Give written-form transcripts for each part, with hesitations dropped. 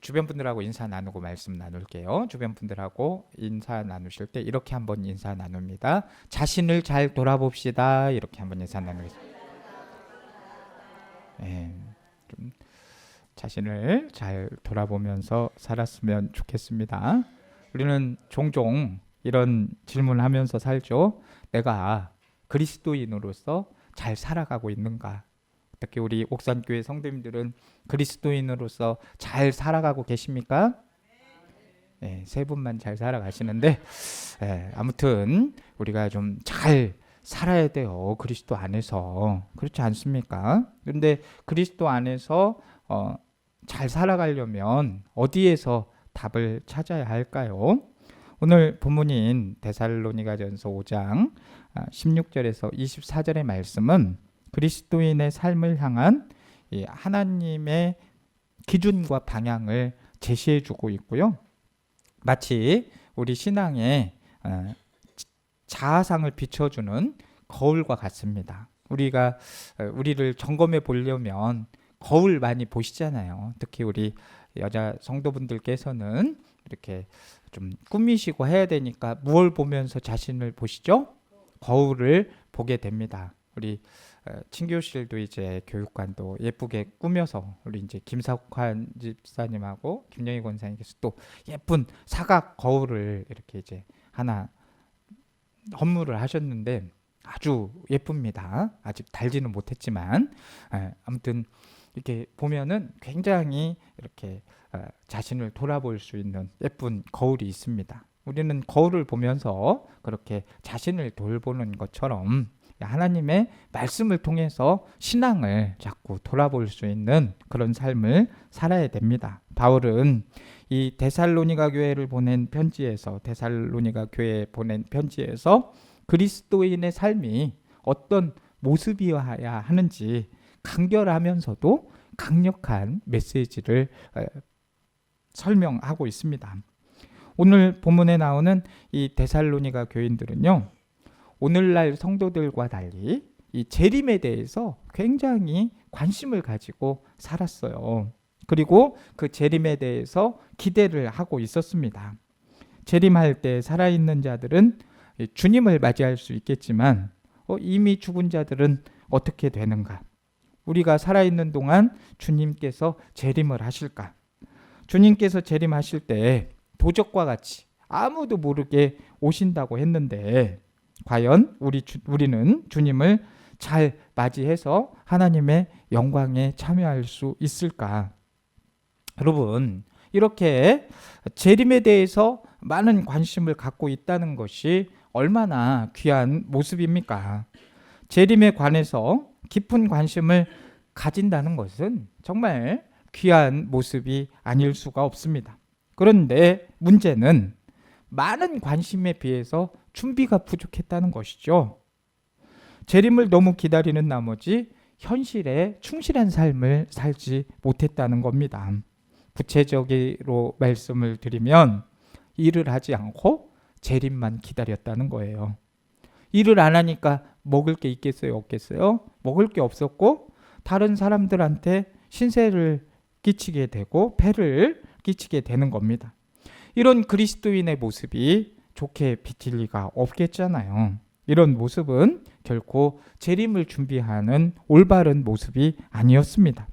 주변 분들하고 인사 나누고 말씀 나눌게요. 주변 분들하고 인사 나누실 때 이렇게 한번 인사 나눕니다. 자신을 잘 돌아봅시다. 이렇게 한번 인사 나누겠습니다. 예, 좀 자신을 잘 돌아보면서 살았으면 좋겠습니다. 우리는 종종 이런 질문하면서 살죠. 내가 그리스도인으로서 잘 살아가고 있는가? 특히 우리 옥산교회 성도님들은 그리스도인으로서 잘 살아가고 계십니까? 네, 세 분만 잘 살아가시는데, 아무튼 우리가 좀 잘 살아야 돼요. 그리스도 안에서. 그렇지 않습니까? 그런데 그리스도 안에서 잘 살아가려면 어디에서 답을 찾아야 할까요? 오늘 본문인 데살로니가전서 5장 16절에서 24절의 말씀은 그리스도인의 삶을 향한 하나님의 기준과 방향을 제시해주고 있고요. 마치 우리 신앙의 자아상을 비춰주는 거울과 같습니다. 우리가 우리를 점검해 보려면 거울 많이 보시잖아요. 특히 우리 여자 성도분들께서는 이렇게 좀 꾸미시고 해야 되니까 무엇을 보면서 자신을 보시죠? 거울을 보게 됩니다. 우리 친교실도 이제 교육관도 예쁘게 꾸며서 우리 이제 김석환 집사님하고 김영희 권사님께서 또 예쁜 사각 거울을 이렇게 이제 하나 헌물을 하셨는데 아주 예쁩니다. 아직 달지는 못했지만 아무튼 이렇게 보면은 굉장히 이렇게 자신을 돌아볼 수 있는 예쁜 거울이 있습니다. 우리는 거울을 보면서 그렇게 자신을 돌보는 것처럼 하나님의 말씀을 통해서 신앙을 자꾸 돌아볼 수 있는 그런 삶을 살아야 됩니다. 바울은 이 데살로니가 교회를 보낸 편지에서 데살로니가 교회에 보낸 편지에서 그리스도인의 삶이 어떤 모습이어야 하는지 간결하면서도 강력한 메시지를 설명하고 있습니다. 오늘 본문에 나오는 이 데살로니가 교인들은요, 오늘날 성도들과 달리 이 재림에 대해서 굉장히 관심을 가지고 살았어요. 그리고 그 재림에 대해서 기대를 하고 있었습니다. 재림할 때 살아있는 자들은 주님을 맞이할 수 있겠지만 이미 죽은 자들은 어떻게 되는가? 우리가 살아있는 동안 주님께서 재림을 하실까? 주님께서 재림하실 때 도적과 같이 아무도 모르게 오신다고 했는데 과연 우리는 주님을 잘 맞이해서 하나님의 영광에 참여할 수 있을까? 여러분, 이렇게 재림에 대해서 많은 관심을 갖고 있다는 것이 얼마나 귀한 모습입니까? 재림에 관해서 깊은 관심을 가진다는 것은 정말 귀한 모습이 아닐 수가 없습니다. 그런데 문제는 많은 관심에 비해서 준비가 부족했다는 것이죠. 재림을 너무 기다리는 나머지 현실에 충실한 삶을 살지 못했다는 겁니다. 구체적으로 말씀을 드리면 일을 하지 않고 재림만 기다렸다는 거예요. 일을 안 하니까 먹을 게 있겠어요, 없겠어요? 먹을 게 없었고 다른 사람들한테 신세를 끼치게 되고 폐를 끼치게 되는 겁니다. 이런 그리스도인의 모습이 좋게 비칠 리가 없겠잖아요. 이런 모습은 결코 재림을 준비하는 올바른 모습이 아니었습니다.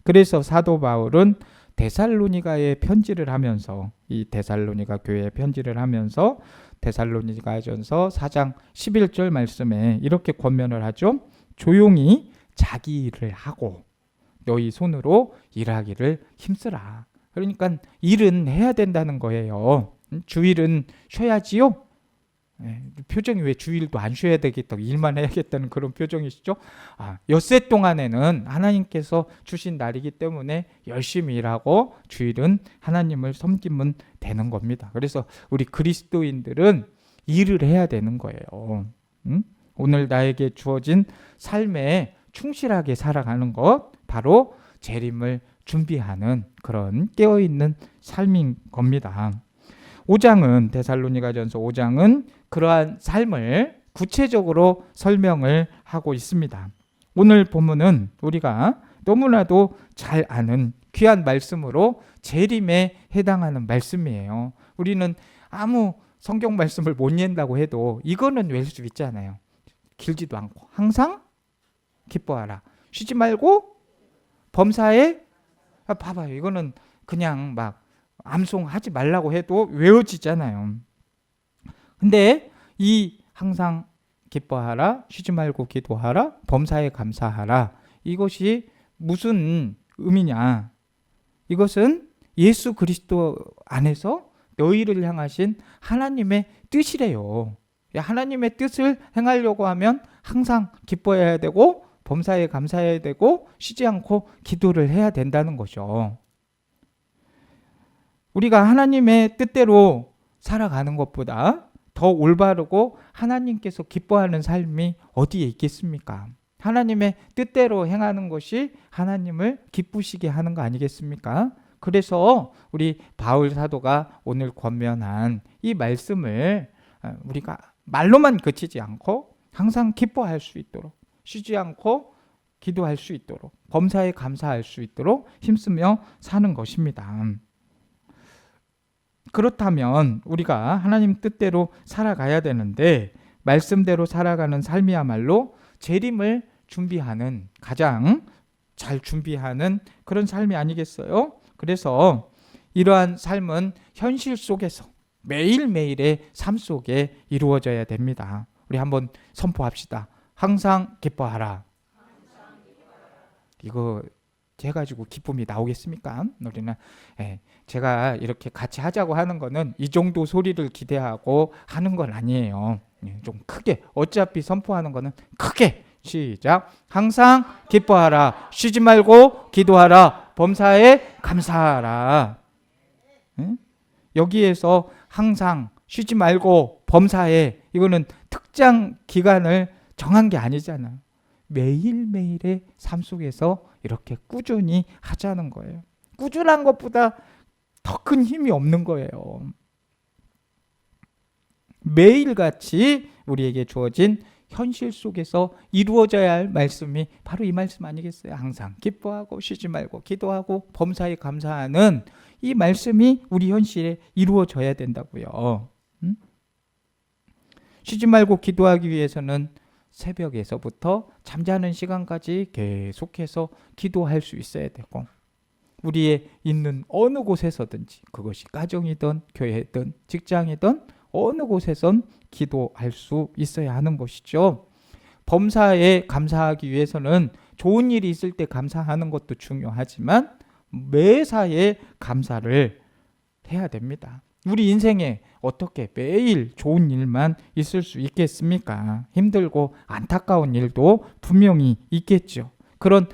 그래서 사도 바울은 데살로니가에 편지를 하면서 이 데살로니가 교회에 편지를 하면서 데살로니가전서 4장 11절 말씀에 이렇게 권면을 하죠. 조용히 자기 일을 하고 너희 손으로 일하기를 힘쓰라. 그러니까 일은 해야 된다는 거예요. 주일은 쉬어야지요. 표정이 왜 주일도 안 쉬어야 되겠다고 일만 해야겠다는 그런 표정이시죠? 엿새 동안에는 하나님께서 주신 날이기 때문에 열심히 일하고 주일은 하나님을 섬기면 되는 겁니다. 그래서 우리 그리스도인들은 일을 해야 되는 거예요. 오늘 나에게 주어진 삶에 충실하게 살아가는 것, 바로 재림을 준비하는 그런 깨어있는 삶인 겁니다. 5장은 데살로니가전서 5장은 그러한 삶을 구체적으로 설명을 하고 있습니다. 오늘 본문은 우리가 너무나도 잘 아는 귀한 말씀으로 재림에 해당하는 말씀이에요. 우리는 아무 성경 말씀을 못 읽는다고 해도 이거는 외울 수 있잖아요. 길지도 않고 항상 기뻐하라. 쉬지 말고 범사에 봐봐요. 이거는 그냥 막 암송하지 말라고 해도 외워지잖아요. 근데 이 항상 기뻐하라, 쉬지 말고 기도하라, 범사에 감사하라. 이것이 무슨 의미냐? 이것은 예수 그리스도 안에서 너희를 향하신 하나님의 뜻이래요. 하나님의 뜻을 행하려고 하면 항상 기뻐해야 되고 범사에 감사해야 되고 쉬지 않고 기도를 해야 된다는 거죠. 우리가 하나님의 뜻대로 살아가는 것보다 더 올바르고 하나님께서 기뻐하는 삶이 어디에 있겠습니까? 하나님의 뜻대로 행하는 것이 하나님을 기쁘시게 하는 거 아니겠습니까? 그래서 우리 바울 사도가 오늘 권면한 이 말씀을 우리가 말로만 그치지 않고 항상 기뻐할 수 있도록, 쉬지 않고 기도할 수 있도록, 범사에 감사할 수 있도록 힘쓰며 사는 것입니다. 그렇다면 우리가 하나님 뜻대로 살아가야 되는데 말씀대로 살아가는 삶이야말로 재림을 준비하는, 가장 잘 준비하는 그런 삶이 아니겠어요? 그래서 이러한 삶은 현실 속에서 매일매일의 삶 속에 이루어져야 됩니다. 우리 한번 선포합시다. 항상 기뻐하라. 이거 해가지고 기쁨이 나오겠습니까? 우리는 제가 이렇게 같이 하자고 하는 거는 이 정도 소리를 기대하고 하는 건 아니에요. 좀 크게, 어차피 선포하는 거는 크게. 시작. 항상 기뻐하라. 쉬지 말고 기도하라. 범사에 감사하라. 여기에서 항상 쉬지 말고 범사에, 이거는 특정 기간을 정한 게 아니잖아요. 매일매일의 삶 속에서 이렇게 꾸준히 하자는 거예요. 꾸준한 것보다 더 큰 힘이 없는 거예요. 매일같이 우리에게 주어진 현실 속에서 이루어져야 할 말씀이 바로 이 말씀 아니겠어요? 항상 기뻐하고 쉬지 말고 기도하고 범사에 감사하는 이 말씀이 우리 현실에 이루어져야 된다고요. 쉬지 말고 기도하기 위해서는 새벽에서부터 잠자는 시간까지 계속해서 기도할 수 있어야 되고, 우리의 있는 어느 곳에서든지, 그것이 가정이든 교회든 직장이든 어느 곳에선 기도할 수 있어야 하는 것이죠. 범사에 감사하기 위해서는 좋은 일이 있을 때 감사하는 것도 중요하지만 매사에 감사를 해야 됩니다. 우리 인생에 어떻게 매일 좋은 일만 있을 수 있겠습니까? 힘들고 안타까운 일도 분명히 있겠죠. 그런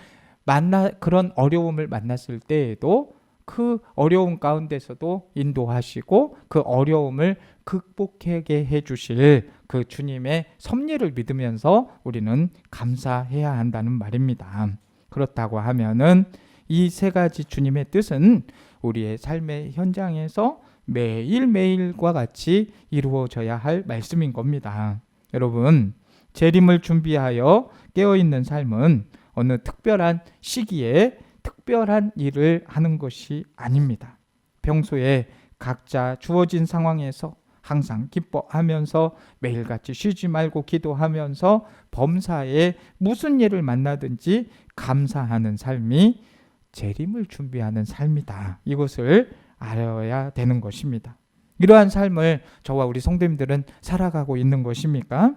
어려움을 만났을 때에도 그 어려움 가운데서도 인도하시고 그 어려움을 극복하게 해주실 그 주님의 섭리를 믿으면서 우리는 감사해야 한다는 말입니다. 그렇다고 하면은 이 세 가지 주님의 뜻은 우리의 삶의 현장에서 매일매일과 같이 이루어져야 할 말씀인 겁니다. 여러분, 재림을 준비하여 깨어있는 삶은 어느 특별한 시기에 특별한 일을 하는 것이 아닙니다. 평소에 각자 주어진 상황에서 항상 기뻐하면서 매일같이 쉬지 말고 기도하면서 범사에 무슨 일을 만나든지 감사하는 삶이 재림을 준비하는 삶이다. 이것을 알아야 되는 것입니다. 이러한 삶을 저와 우리 성도님들은 살아가고 있는 것입니까?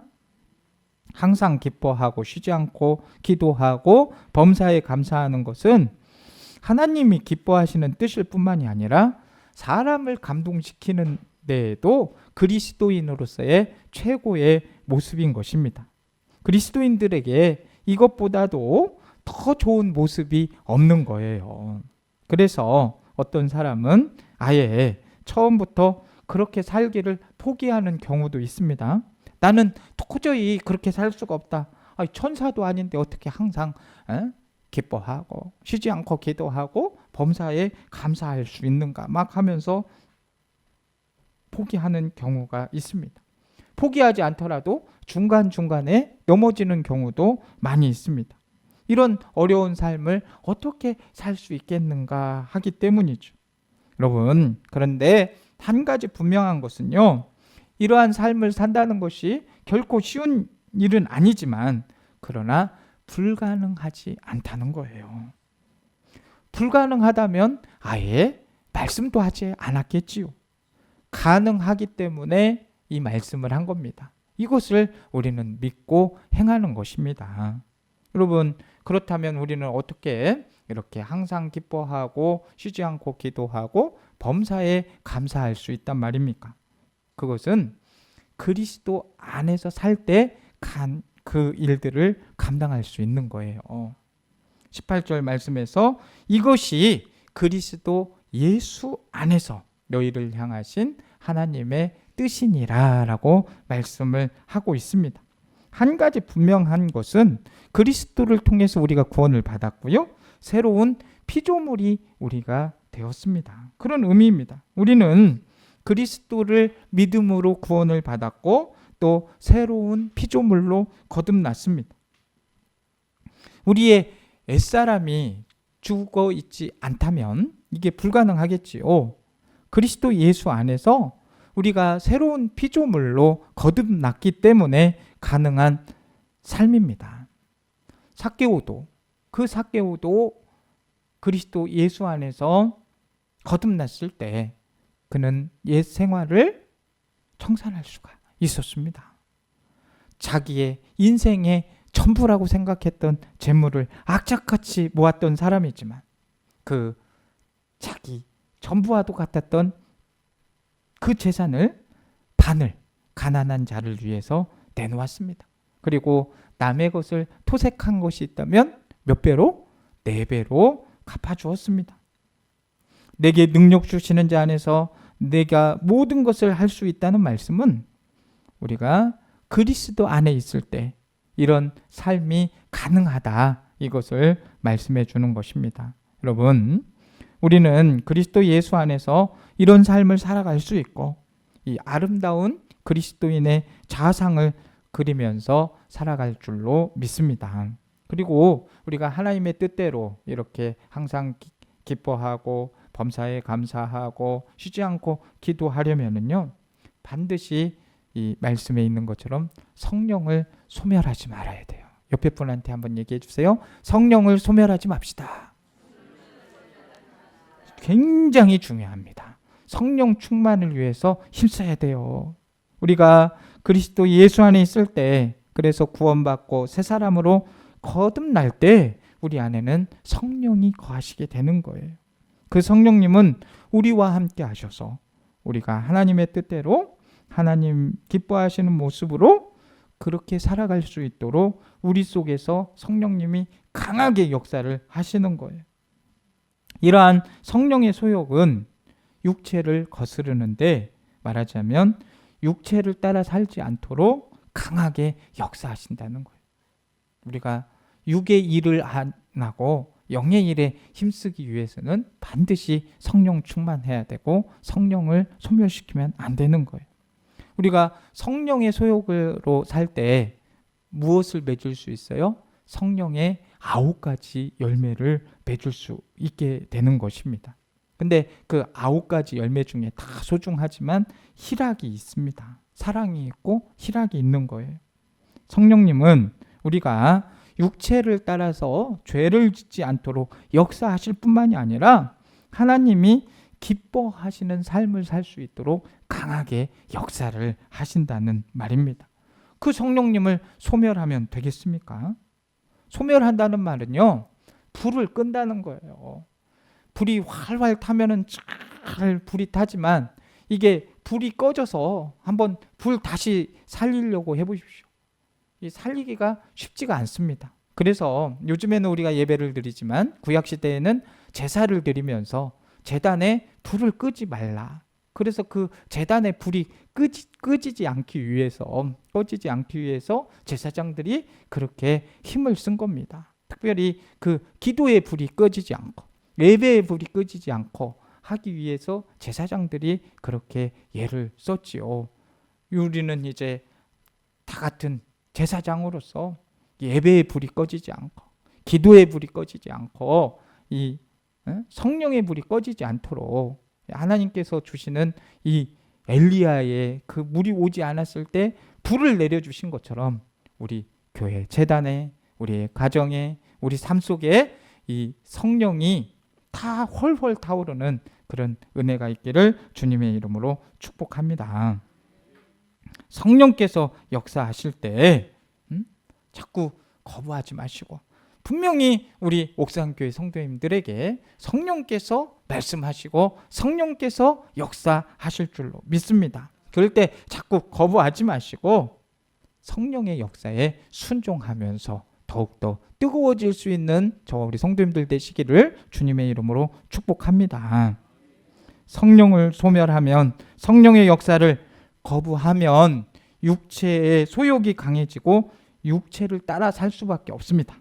항상 기뻐하고 쉬지 않고 기도하고 범사에 감사하는 것은 하나님이 기뻐하시는 뜻일 뿐만이 아니라 사람을 감동시키는 데에도 그리스도인으로서의 최고의 모습인 것입니다. 그리스도인들에게 이것보다도 더 좋은 모습이 없는 거예요. 그래서 어떤 사람은 아예 처음부터 그렇게 살기를 포기하는 경우도 있습니다. 나는 도저히 그렇게 살 수가 없다. 천사도 아닌데 어떻게 항상 기뻐하고 쉬지 않고 기도하고 범사에 감사할 수 있는가 막 하면서 포기하는 경우가 있습니다. 포기하지 않더라도 중간중간에 넘어지는 경우도 많이 있습니다. 이런 어려운 삶을 어떻게 살 수 있겠는가 하기 때문이죠. 여러분, 그런데 한 가지 분명한 것은요, 이러한 삶을 산다는 것이 결코 쉬운 일은 아니지만 그러나 불가능하지 않다는 거예요. 불가능하다면 아예 말씀도 하지 않았겠지요. 가능하기 때문에 이 말씀을 한 겁니다. 이것을 우리는 믿고 행하는 것입니다. 여러분, 그렇다면 우리는 어떻게 이렇게 항상 기뻐하고 쉬지 않고 기도하고 범사에 감사할 수 있단 말입니까? 그것은 그리스도 안에서 살 때 그 일들을 감당할 수 있는 거예요. 18절 말씀에서 이것이 그리스도 예수 안에서 너희를 향하신 하나님의 뜻이니라 라고 말씀을 하고 있습니다. 한 가지 분명한 것은 그리스도를 통해서 우리가 구원을 받았고요, 새로운 피조물이 우리가 되었습니다. 그런 의미입니다. 우리는 그리스도를 믿음으로 구원을 받았고 또 새로운 피조물로 거듭났습니다. 우리의 옛사람이 죽어 있지 않다면 이게 불가능하겠지요. 그리스도 예수 안에서 우리가 새로운 피조물로 거듭났기 때문에 가능한 삶입니다. 삭개오도 그리스도 예수 안에서 거듭났을 때 그는 옛 생활을 청산할 수가 있었습니다. 자기의 인생의 전부라고 생각했던 재물을 악착같이 모았던 사람이지만 그 자기 전부와도 같았던 그 재산을 반을 가난한 자를 위해서 내놓았습니다. 그리고 남의 것을 토색한 것이 있다면 몇 배로? 4배로 갚아주었습니다. 내게 능력 주시는 자 안에서 내가 모든 것을 할 수 있다는 말씀은 우리가 그리스도 안에 있을 때 이런 삶이 가능하다, 이것을 말씀해 주는 것입니다. 여러분, 우리는 그리스도 예수 안에서 이런 삶을 살아갈 수 있고 이 아름다운 그리스도인의 자상을 그리면서 살아갈 줄로 믿습니다. 그리고 우리가 하나님의 뜻대로 이렇게 항상 기뻐하고 범사에 감사하고 쉬지 않고 기도하려면은요, 반드시 이 말씀에 있는 것처럼 성령을 소멸하지 말아야 돼요. 옆에 분한테 한번 얘기해 주세요. 성령을 소멸하지 맙시다. 굉장히 중요합니다. 성령 충만을 위해서 힘써야 돼요. 우리가 그리스도 예수 안에 있을 때, 그래서 구원받고 새 사람으로 거듭날 때 우리 안에는 성령이 거하시게 되는 거예요. 그 성령님은 우리와 함께 하셔서 우리가 하나님의 뜻대로 하나님 기뻐하시는 모습으로 그렇게 살아갈 수 있도록 우리 속에서 성령님이 강하게 역사를 하시는 거예요. 이러한 성령의 소욕은 육체를 거스르는데, 말하자면 육체를 따라 살지 않도록 강하게 역사하신다는 거예요. 우리가 육의 일을 안 하고 영의 일에 힘쓰기 위해서는 반드시 성령 충만해야 되고 성령을 소멸시키면 안 되는 거예요. 우리가 성령의 소욕으로 살 때 무엇을 맺을 수 있어요? 성령의 9가지 열매를 맺을 수 있게 되는 것입니다. 근데 그 9가지 열매 중에 다 소중하지만 희락이 있습니다. 사랑이 있고 희락이 있는 거예요. 성령님은 우리가 육체를 따라서 죄를 짓지 않도록 역사하실 뿐만이 아니라 하나님이 기뻐하시는 삶을 살 수 있도록 강하게 역사를 하신다는 말입니다. 그 성령님을 소멸하면 되겠습니까? 소멸한다는 말은요, 불을 끈다는 거예요. 불이 활활 타면은 잘 불이 타지만 이게 불이 꺼져서 한번 불 다시 살리려고 해보십시오. 이 살리기가 쉽지가 않습니다. 그래서 요즘에는 우리가 예배를 드리지만 구약시대에는 제사를 드리면서 제단에 불을 끄지 말라. 그래서 그 제단의 불이 꺼지지 않기 위해서 제사장들이 그렇게 힘을 쓴 겁니다. 특별히 그 기도의 불이 꺼지지 않고 예배의 불이 꺼지지 않고 하기 위해서 제사장들이 그렇게 예를 썼지요. 우리는 이제 다 같은 제사장으로서 예배의 불이 꺼지지 않고 기도의 불이 꺼지지 않고 이 성령의 불이 꺼지지 않도록 하나님께서 주시는 이 엘리야의 그 물이 오지 않았을 때 불을 내려주신 것처럼 우리 교회 재단에, 우리의 가정에, 우리 삶 속에 이 성령이 다 훨훨 타오르는 그런 은혜가 있기를 주님의 이름으로 축복합니다. 성령께서 역사하실 때 자꾸 거부하지 마시고, 분명히 우리 옥상교회 성도님들에게 성령께서 말씀하시고 성령께서 역사하실 줄로 믿습니다. 그럴 때 자꾸 거부하지 마시고 성령의 역사에 순종하면서 더욱더 뜨거워질 수 있는 저와 우리 성도님들 되시기를 주님의 이름으로 축복합니다. 성령을 소멸하면, 성령의 역사를 거부하면 육체의 소욕이 강해지고 육체를 따라 살 수밖에 없습니다.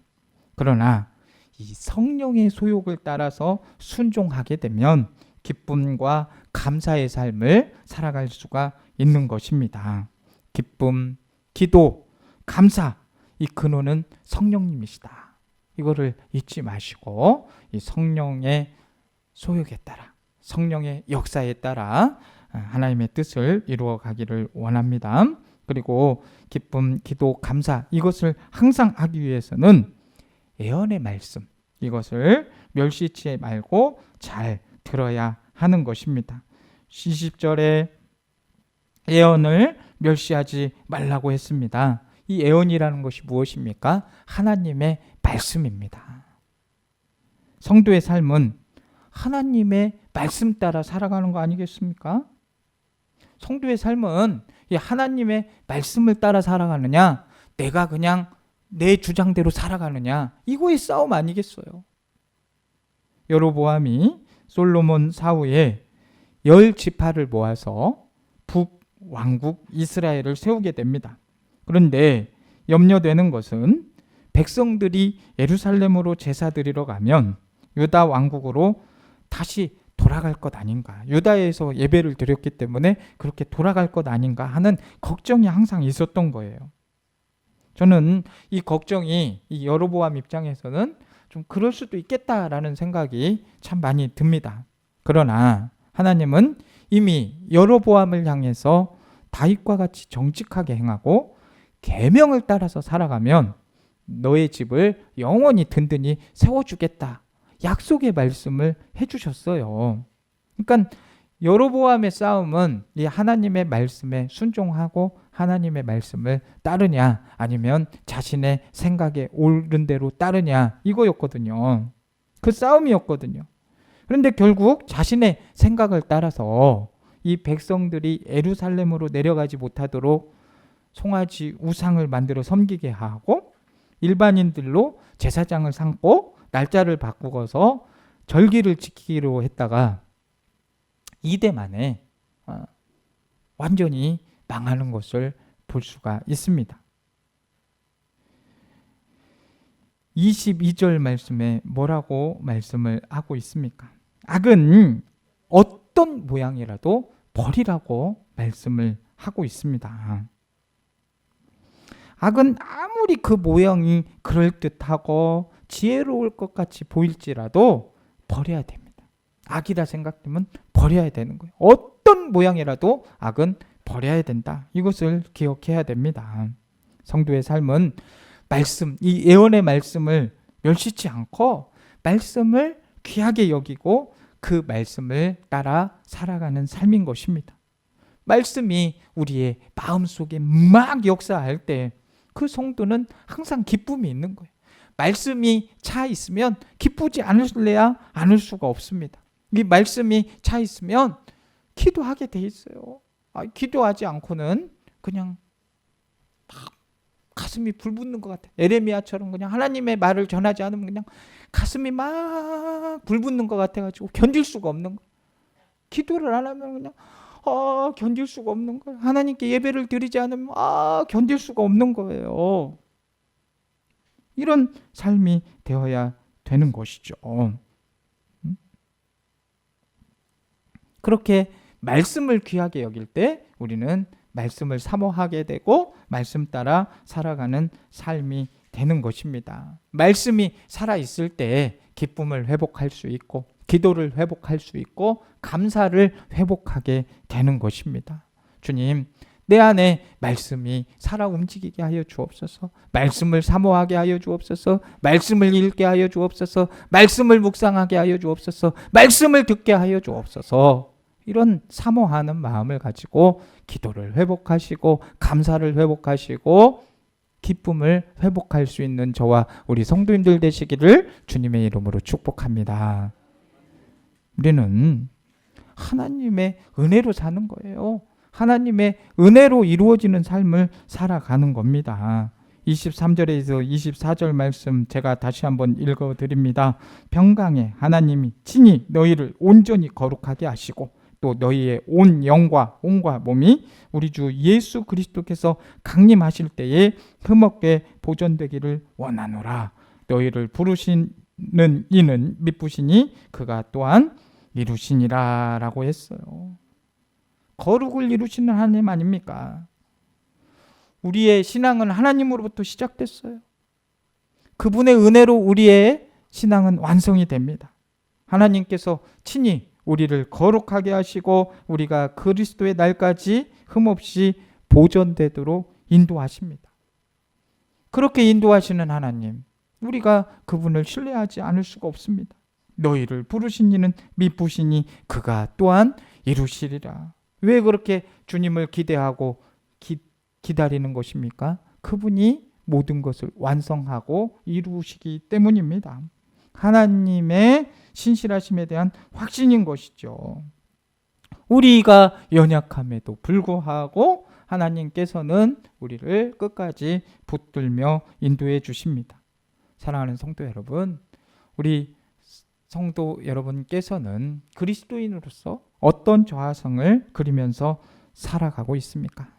그러나 이 성령의 소욕을 따라서 순종하게 되면 기쁨과 감사의 삶을 살아갈 수가 있는 것입니다. 기쁨, 기도, 감사, 이 근원은 성령님이시다. 이거를 잊지 마시고 이 성령의 소욕에 따라, 성령의 역사에 따라 하나님의 뜻을 이루어 가기를 원합니다. 그리고 기쁨, 기도, 감사, 이것을 항상 하기 위해서는 예언의 말씀, 이것을 멸시치 말고 잘 들어야 하는 것입니다. 20절에 예언을 멸시하지 말라고 했습니다. 이 예언이라는 것이 무엇입니까? 하나님의 말씀입니다. 성도의 삶은 하나님의 말씀 따라 살아가는 거 아니겠습니까? 성도의 삶은 이 하나님의 말씀을 따라 살아가느냐, 내가 그냥 내 주장대로 살아가느냐, 이거의 싸움 아니겠어요? 여로보암이 솔로몬 사후에 10지파를 모아서 북왕국 이스라엘을 세우게 됩니다. 그런데 염려되는 것은 백성들이 예루살렘으로 제사 드리러 가면 유다 왕국으로 다시 돌아갈 것 아닌가, 유다에서 예배를 드렸기 때문에 그렇게 돌아갈 것 아닌가 하는 걱정이 항상 있었던 거예요. 저는 이 걱정이 이 여로보암 입장에서는 좀 그럴 수도 있겠다라는 생각이 참 많이 듭니다. 그러나 하나님은 이미 여로보암을 향해서 다윗과 같이 정직하게 행하고 계명을 따라서 살아가면 너의 집을 영원히 든든히 세워주겠다, 약속의 말씀을 해주셨어요. 그러니까 여로보암의 싸움은 이 하나님의 말씀에 순종하고 하나님의 말씀을 따르냐, 아니면 자신의 생각에 옳은 대로 따르냐, 이거였거든요. 그 싸움이었거든요. 그런데 결국 자신의 생각을 따라서 이 백성들이 예루살렘으로 내려가지 못하도록 송아지 우상을 만들어 섬기게 하고 일반인들로 제사장을 삼고 날짜를 바꾸어서 절기를 지키기로 했다가 이대 만에 완전히 망하는 것을 볼 수가 있습니다. 22절 말씀에 뭐라고 말씀을 하고 있습니까? 악은 어떤 모양이라도 버리라고 말씀을 하고 있습니다. 악은 아무리 그 모양이 그럴듯하고 지혜로울 것 같이 보일지라도 버려야 됩니다. 악이라 생각되면 버려야 되는 거예요. 어떤 모양이라도 악은 버려야 된다. 이것을 기억해야 됩니다. 성도의 삶은 말씀, 이 예언의 말씀을 멸시치 않고 말씀을 귀하게 여기고 그 말씀을 따라 살아가는 삶인 것입니다. 말씀이 우리의 마음속에 막 역사할 때 그 성도는 항상 기쁨이 있는 거예요. 말씀이 차 있으면 기쁘지 않을래야 않을 수가 없습니다. 이 말씀이 차 있으면 기도하게 돼 있어요. 기도하지 않고는 그냥 가슴이 불붙는 것 같아요. 에레미야처럼 그냥 하나님의 말을 전하지 않으면 그냥 가슴이 막 불붙는 것 같아가지고 견딜 수가 없는 거예요. 기도를 안 하면 그냥 견딜 수가 없는 거예요. 하나님께 예배를 드리지 않으면 견딜 수가 없는 거예요. 이런 삶이 되어야 되는 것이죠. 그렇게 말씀을 귀하게 여길 때 우리는 말씀을 사모하게 되고 말씀 따라 살아가는 삶이 되는 것입니다. 말씀이 살아있을 때 기쁨을 회복할 수 있고 기도를 회복할 수 있고 감사를 회복하게 되는 것입니다. 주님, 내 안에 말씀이 살아 움직이게 하여 주옵소서. 말씀을 사모하게 하여 주옵소서. 말씀을 읽게 하여 주옵소서. 말씀을 묵상하게 하여 주옵소서. 말씀을 듣게 하여 주옵소서. 이런 사모하는 마음을 가지고 기도를 회복하시고 감사를 회복하시고 기쁨을 회복할 수 있는 저와 우리 성도님들 되시기를 주님의 이름으로 축복합니다. 우리는 하나님의 은혜로 사는 거예요. 하나님의 은혜로 이루어지는 삶을 살아가는 겁니다. 23절에서 24절 말씀 제가 다시 한번 읽어드립니다. 평강에 하나님이 친히 너희를 온전히 거룩하게 하시고 또 너희의 온 영과 온과 몸이 우리 주 예수 그리스도께서 강림하실 때에 흠없게 보존되기를 원하노라. 너희를 부르시는 이는 미쁘시니 그가 또한 이루시니라 라고 했어요. 거룩을 이루시는 하나님 아닙니까? 우리의 신앙은 하나님으로부터 시작됐어요. 그분의 은혜로 우리의 신앙은 완성이 됩니다. 하나님께서 친히 우리를 거룩하게 하시고 우리가 그리스도의 날까지 흠없이 보존되도록 인도하십니다. 그렇게 인도하시는 하나님, 우리가 그분을 신뢰하지 않을 수가 없습니다. 너희를 부르신 이는 미쁘시니 그가 또한 이루시리라. 왜 그렇게 주님을 기대하고 기다리는 것입니까? 그분이 모든 것을 완성하고 이루시기 때문입니다. 하나님의 신실하심에 대한 확신인 것이죠. 우리가 연약함에도 불구하고 하나님께서는 우리를 끝까지 붙들며 인도해 주십니다. 사랑하는 성도 여러분, 우리 성도 여러분께서는 그리스도인으로서 어떤 자화상을 그리면서 살아가고 있습니까?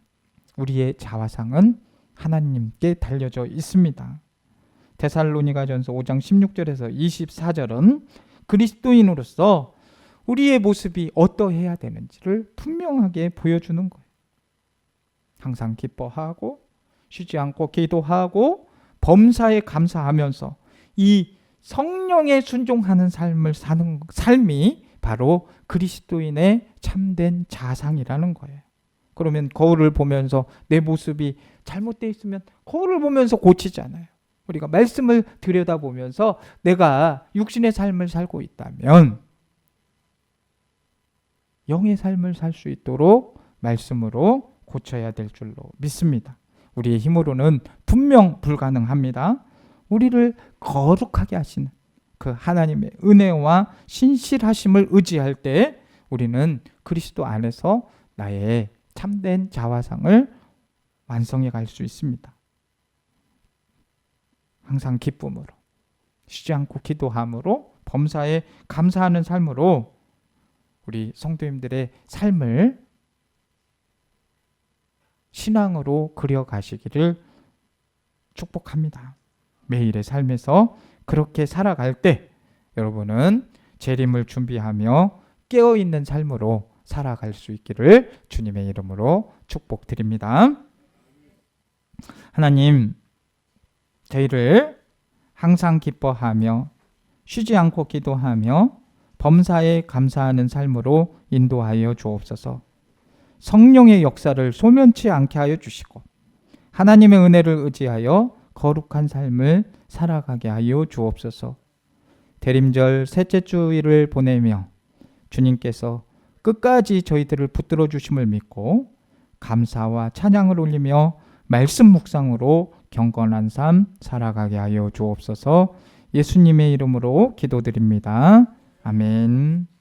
우리의 자화상은 하나님께 달려져 있습니다. 데살로니가전서 5장 16절에서 24절은 그리스도인으로서 우리의 모습이 어떠해야 되는지를 분명하게 보여주는 거예요. 항상 기뻐하고 쉬지 않고 기도하고 범사에 감사하면서 이 성령에 순종하는 삶을 사는 삶이 바로 그리스도인의 참된 자상이라는 거예요. 그러면 거울을 보면서 내 모습이 잘못되어 있으면 거울을 보면서 고치잖아요. 우리가 말씀을 들여다보면서 내가 육신의 삶을 살고 있다면 영의 삶을 살 수 있도록 말씀으로 고쳐야 될 줄로 믿습니다. 우리의 힘으로는 분명 불가능합니다. 우리를 거룩하게 하시는 그 하나님의 은혜와 신실하심을 의지할 때 우리는 그리스도 안에서 나의 참된 자화상을 완성해 갈 수 있습니다. 항상 기쁨으로 쉬지 않고 기도함으로 범사에 감사하는 삶으로 우리 성도님들의 삶을 신앙으로 그려가시기를 축복합니다. 매일의 삶에서 그렇게 살아갈 때 여러분은 재림을 준비하며 깨어있는 삶으로 살아갈 수 있기를 주님의 이름으로 축복드립니다. 하나님, 저희를 항상 기뻐하며 쉬지 않고 기도하며 범사에 감사하는 삶으로 인도하여 주옵소서. 성령의 역사를 소면치 않게 하여 주시고 하나님의 은혜를 의지하여 거룩한 삶을 살아가게 하여 주옵소서. 대림절 셋째 주일을 보내며 주님께서 끝까지 저희들을 붙들어 주심을 믿고 감사와 찬양을 올리며 말씀 묵상으로 경건한 삶 살아가게 하여 주옵소서. 예수님의 이름으로 기도드립니다. 아멘.